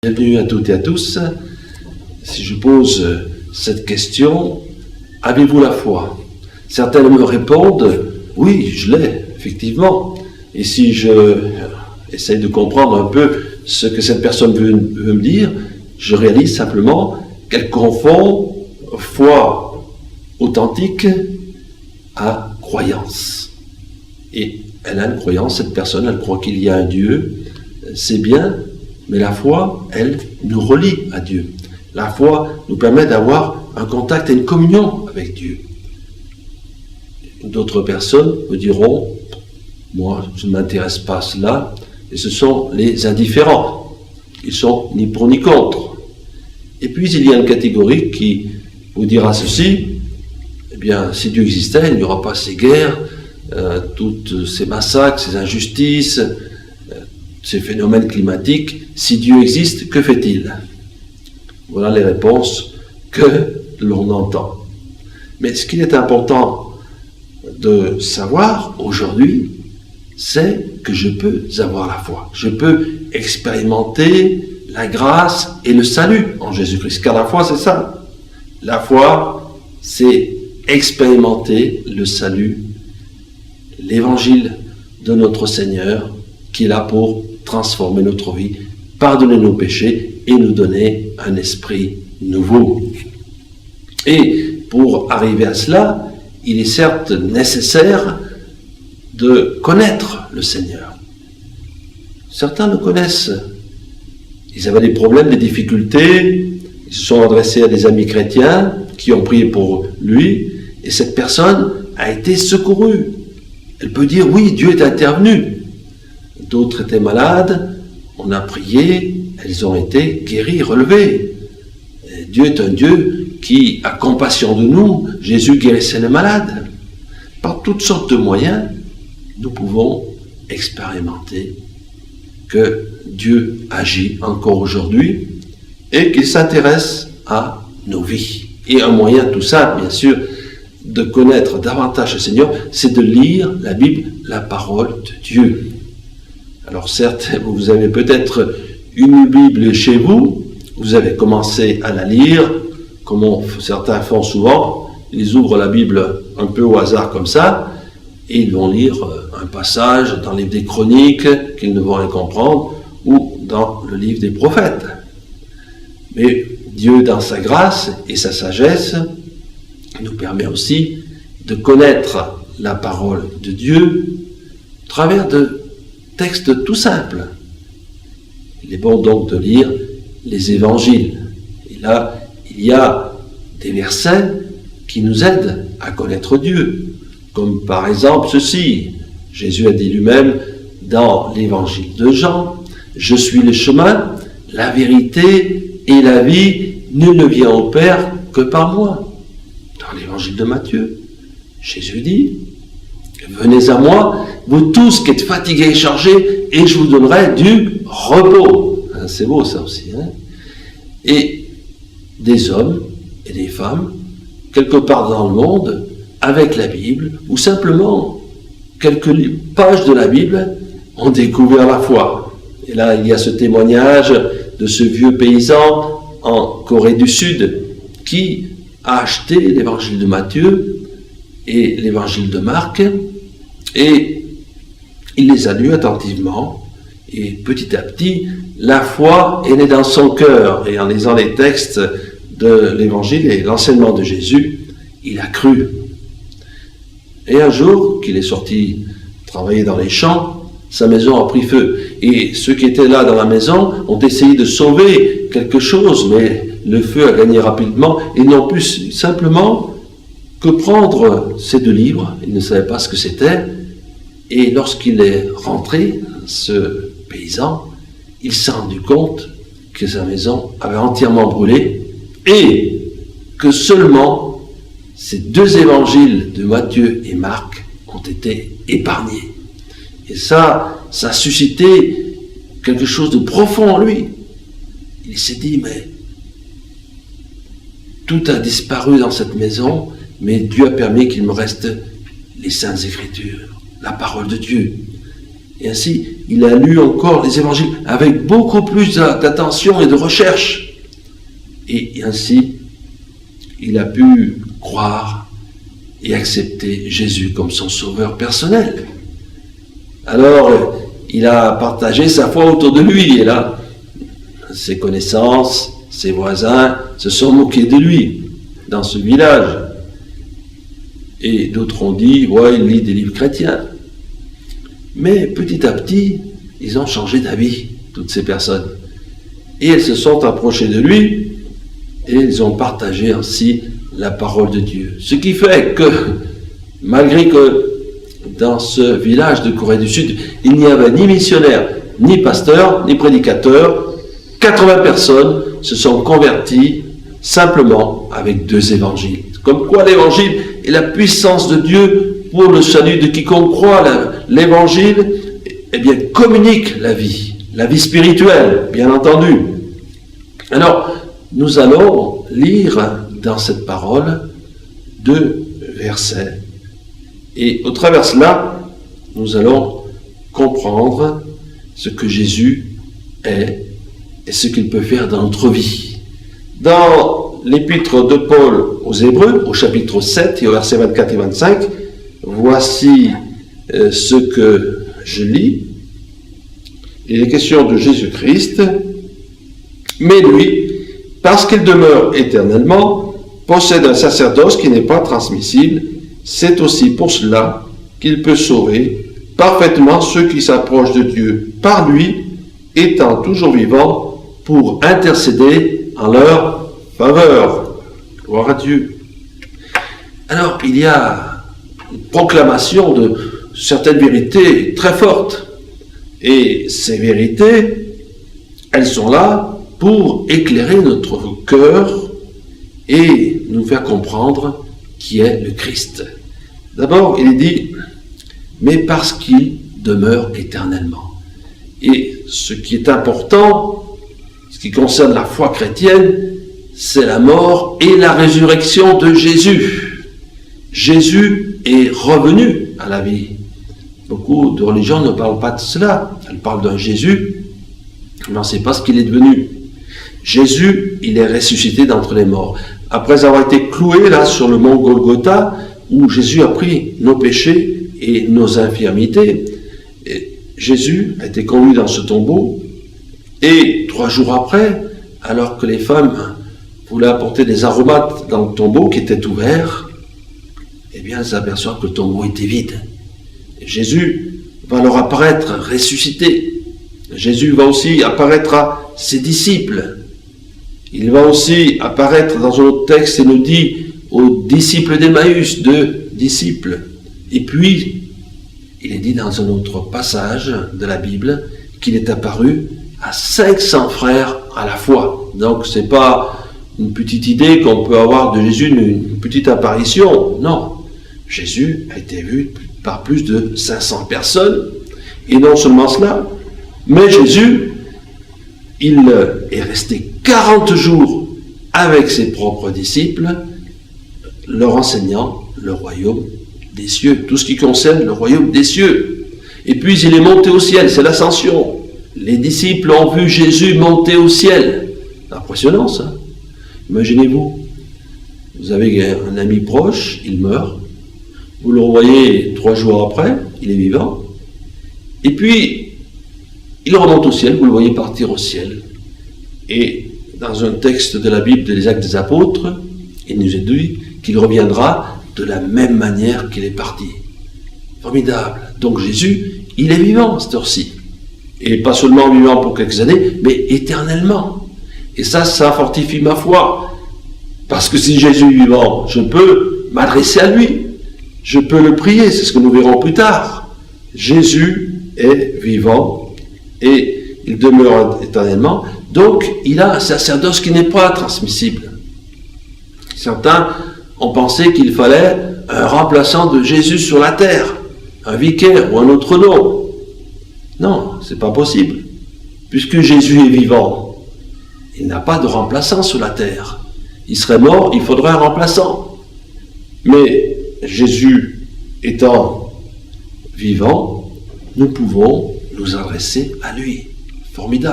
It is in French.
Bienvenue à toutes et à tous. Si je pose cette question, avez-vous la foi? Certains me répondent, oui, je l'ai, effectivement. Et si je essaye de comprendre un peu ce que cette personne veut me dire, je réalise simplement qu'elle confond foi authentique à croyance. Et elle a une croyance, cette personne, elle croit qu'il y a un Dieu, c'est bien, mais la foi, elle, nous relie à Dieu. La foi nous permet d'avoir un contact et une communion avec Dieu. D'autres personnes me diront, moi, je ne m'intéresse pas à cela, et ce sont les indifférents. Ils sont ni pour ni contre. Et puis, il y a une catégorie qui vous dira ceci, eh bien, si Dieu existait, il n'y aura pas ces guerres, toutes ces massacres, ces injustices, ces phénomènes climatiques. Si Dieu existe, que fait-il? Voilà les réponses que l'on entend. Mais ce qu'il est important de savoir aujourd'hui, c'est que je peux avoir la foi. Je peux expérimenter la grâce et le salut en Jésus-Christ. Car la foi, c'est ça. La foi, c'est expérimenter le salut, l'évangile de notre Seigneur, qui est là pour transformer notre vie, pardonner nos péchés et nous donner un esprit nouveau. Et pour arriver à cela, il est certes nécessaire de connaître le Seigneur. Certains le connaissent. Ils avaient des problèmes, des difficultés, ils se sont adressés à des amis chrétiens qui ont prié pour lui, et cette personne a été secourue. Elle peut dire, oui, Dieu est intervenu. D'autres étaient malades, on a prié, elles ont été guéries, relevées. Et Dieu est un Dieu qui a compassion de nous. Jésus guérissait les malades. Par toutes sortes de moyens, nous pouvons expérimenter que Dieu agit encore aujourd'hui et qu'il s'intéresse à nos vies. Et un moyen tout simple, bien sûr, de connaître davantage le Seigneur, c'est de lire la Bible, la parole de Dieu. Alors certes, vous avez peut-être une Bible chez vous, vous avez commencé à la lire, comme certains font souvent, ils ouvrent la Bible un peu au hasard comme ça, et ils vont lire un passage dans le livre des Chroniques qu'ils ne vont rien comprendre, ou dans le livre des prophètes. Mais Dieu, dans sa grâce et sa sagesse, nous permet aussi de connaître la parole de Dieu à travers de textes tout simples. Il est bon donc de lire les évangiles. Et là, il y a des versets qui nous aident à connaître Dieu. Comme par exemple ceci. Jésus a dit lui-même dans l'évangile de Jean, « Je suis le chemin, la vérité et la vie, nul ne vient au Père que par moi. » Dans l'évangile de Matthieu, Jésus dit, « Venez à moi, vous tous qui êtes fatigués et chargés, et je vous donnerai du repos. » C'est beau ça aussi. Hein? Et des hommes et des femmes, quelque part dans le monde, avec la Bible, ou simplement quelques pages de la Bible, ont découvert la foi. Et là, il y a ce témoignage de ce vieux paysan en Corée du Sud qui a acheté l'évangile de Matthieu et l'évangile de Marc, et il les a lus attentivement, et petit à petit, la foi est née dans son cœur, et en lisant les textes de l'évangile et l'enseignement de Jésus, il a cru. Et un jour, qu'il est sorti travailler dans les champs, sa maison a pris feu, et ceux qui étaient là dans la maison ont essayé de sauver quelque chose, mais le feu a gagné rapidement, et ils n'ont pu simplement que prendre ces deux livres, ils ne savaient pas ce que c'était, et lorsqu'il est rentré, ce paysan, il s'est rendu compte que sa maison avait entièrement brûlé, et que seulement ces deux évangiles de Matthieu et Marc ont été épargnés. Et ça a suscité quelque chose de profond en lui. Il s'est dit, mais tout a disparu dans cette maison, mais Dieu a permis qu'il me reste les Saintes Écritures, la parole de Dieu. Et ainsi, il a lu encore les évangiles avec beaucoup plus d'attention et de recherche. Et ainsi, il a pu croire et accepter Jésus comme son sauveur personnel. Alors, il a partagé sa foi autour de lui, et là, ses connaissances, ses voisins se sont moqués de lui dans ce village. Et d'autres ont dit, ouais, il lit des livres chrétiens. Mais petit à petit, ils ont changé d'avis, toutes ces personnes. Et elles se sont approchées de lui, et ils ont partagé ainsi la parole de Dieu. Ce qui fait que, malgré que dans ce village de Corée du Sud, il n'y avait ni missionnaire, ni pasteur, ni prédicateur, 80 personnes se sont converties simplement avec 2 évangiles. Comme quoi l'évangile est la puissance de Dieu pour le salut de quiconque croit. L'évangile, eh bien, communique la vie spirituelle, bien entendu. Alors, nous allons lire dans cette parole 2 versets. Et au travers de cela, nous allons comprendre ce que Jésus est et ce qu'il peut faire dans notre vie. Dans l'épître de Paul aux Hébreux, au chapitre 7 et au verset 24 et 25, voici ce que je lis. Il est question de Jésus-Christ, mais lui, parce qu'il demeure éternellement, possède un sacerdoce qui n'est pas transmissible. C'est aussi pour cela qu'il peut sauver parfaitement ceux qui s'approchent de Dieu par lui, étant toujours vivant pour intercéder en leur faveur. Gloire à Dieu. Alors, il y a une proclamation de certaines vérités très fortes. Et ces vérités, elles sont là pour éclairer notre cœur et nous faire comprendre qui est le Christ. D'abord, il est dit, mais parce qu'il demeure éternellement. Et ce qui est important, ce qui concerne la foi chrétienne, c'est la mort et la résurrection de Jésus. Jésus est revenu à la vie. Beaucoup de religions ne parlent pas de cela. Elles parlent d'un Jésus, mais on ne sait pas ce qu'il est devenu. Jésus, il est ressuscité d'entre les morts. Après avoir été cloué là sur le mont Golgotha, où Jésus a pris nos péchés et nos infirmités, et Jésus a été conduit dans ce tombeau, et 3 jours après, alors que les femmes voulaient apporter des aromates dans le tombeau qui était ouvert, eh bien elles s'aperçoivent que le tombeau était vide. Et Jésus va leur apparaître ressuscité. Jésus va aussi apparaître à ses disciples. Il va aussi apparaître dans un autre texte et nous dit aux disciples d'Emmaüs, 2 disciples. Et puis, il est dit dans un autre passage de la Bible qu'il est apparu à 500 frères à la fois. Donc, ce n'est pas une petite idée qu'on peut avoir de Jésus, une petite apparition. Non, Jésus a été vu par plus de 500 personnes. Et non seulement cela, mais Jésus, il est resté 40 jours avec ses propres disciples, leur enseignant le royaume des cieux, tout ce qui concerne le royaume des cieux. Et puis il est monté au ciel, c'est l'ascension. Les disciples ont vu Jésus monter au ciel. Impressionnant ça. Imaginez-vous, vous avez un ami proche, il meurt, vous le revoyez 3 jours après, il est vivant, et puis il remonte au ciel, vous le voyez partir au ciel. Et dans un texte de la Bible des Actes des Apôtres, il nous est dit qu'il reviendra de la même manière qu'il est parti. Formidable. Donc Jésus, il est vivant à cette heure-ci. Et pas seulement vivant pour quelques années, mais éternellement. Et ça fortifie ma foi. Parce que si Jésus est vivant, je peux m'adresser à lui. Je peux le prier, c'est ce que nous verrons plus tard. Jésus est vivant et il demeure éternellement. Donc, il a un sacerdoce qui n'est pas transmissible. Certains ont pensé qu'il fallait un remplaçant de Jésus sur la terre, un vicaire ou un autre nom. Non, c'est pas possible. Puisque Jésus est vivant, il n'a pas de remplaçant sur la terre. Il serait mort, il faudrait un remplaçant. Mais Jésus étant vivant, nous pouvons nous adresser à lui. Formidable.